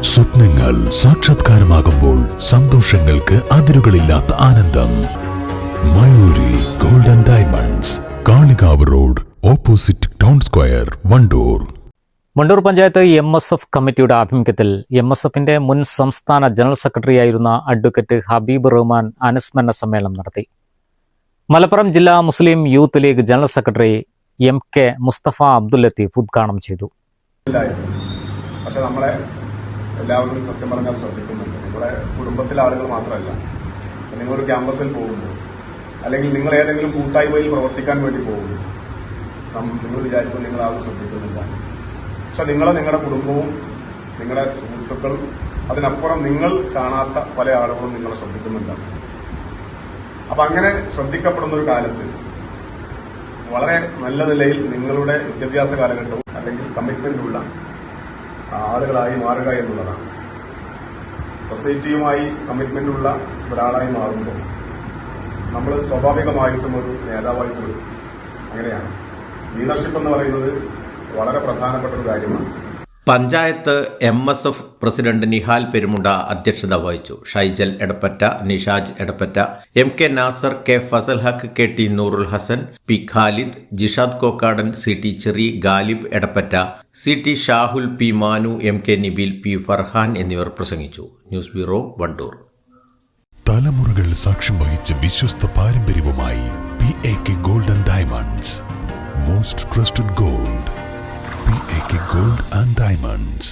സ്വപ്നങ്ങൾ സാക്ഷാത്കാരമാകുമ്പോൾ സന്തോഷങ്ങൾക്ക് അതിരുകളില്ലാത്ത ആനന്ദം. Mayuri golden diamonds, Kalikavu road, opposite town square, Wandoor. Wandoor panchayat MSF കമ്മിറ്റിയുടെ ആഭിമുഖ്യത്തിൽ MSFന്റെ മുൻ സംസ്ഥാന ജനറൽ സെക്രട്ടറിയായിരുന്ന അഡ്വക്കേറ്റ് ഹബീബ് റഹ്മാൻ അനുസ്മരണ സമ്മേളനം നടത്തി. മലപ്പുറം ജില്ലാ Muslim Youth League general secretary MK Mustafa Abdul Latheef ഉദ്ഘാടനം ചെയ്തു. പക്ഷെ നമ്മളെ എല്ലാവരും സത്യം പറഞ്ഞാൽ ശ്രദ്ധിക്കുന്നുണ്ട്. നിങ്ങളുടെ കുടുംബത്തിലെ ആളുകൾ മാത്രമല്ല, നിങ്ങളൊരു ക്യാമ്പസിൽ പോകുമ്പോൾ അല്ലെങ്കിൽ നിങ്ങൾ ഏതെങ്കിലും കൂട്ടായ്മയിൽ പ്രവർത്തിക്കാൻ വേണ്ടി പോകുന്നു, നിങ്ങൾ വിചാരിക്കും നിങ്ങൾ ആരും ശ്രദ്ധിക്കുന്നില്ല. പക്ഷെ നിങ്ങളുടെ കുടുംബവും നിങ്ങളുടെ സുഹൃത്തുക്കളും അതിനപ്പുറം നിങ്ങൾ കാണാത്ത പല ആളുകളും നിങ്ങളെ ശ്രദ്ധിക്കുന്നുണ്ട്. അപ്പൊ അങ്ങനെ ശ്രദ്ധിക്കപ്പെടുന്ന ഒരു കാലത്ത് വളരെ നല്ല നിലയിൽ നിങ്ങളുടെ വിദ്യാഭ്യാസ കാലഘട്ടവും അല്ലെങ്കിൽ കമ്മിറ്റ്മെന്റുള്ള ആളുകളായി മാറുക എന്നുള്ളതാണ്. സൊസൈറ്റിയുമായി കമ്മിറ്റ്മെന്റുള്ള ഒരാളായി മാറുമ്പോൾ നമ്മൾ സ്വാഭാവികമായിട്ടും ഒരു നേതാവായിട്ട് വരും. അങ്ങനെയാണ് ലീഡർഷിപ്പ് എന്ന് പറയുന്നത് വളരെ പ്രധാനപ്പെട്ട ഒരു കാര്യമാണ്. പഞ്ചായത്ത് MSF പ്രസിഡന്റ് നിഹാൽ പെരുമുണ്ട അധ്യക്ഷത വഹിച്ചു. Shaijal Edappatta, Nishaj Edappatta, MK Nasar, K Fasal Haq, KT Noorul Hasan, P Khalid, Jishad Kokkadan, CT Cherry, Galib Edappatta, CT Shahul, P Manu, MK Nibil, P Farhan എന്നിവർ പ്രസംഗിച്ചു. News bureau, Wandoor. തലമുറകൾ സാക്ഷ്യം വഹിച്ച വിശ്വസ്ത പാരമ്പര്യവുമായി PAK golden diamonds, most trusted gold. PAK Gold and Diamonds.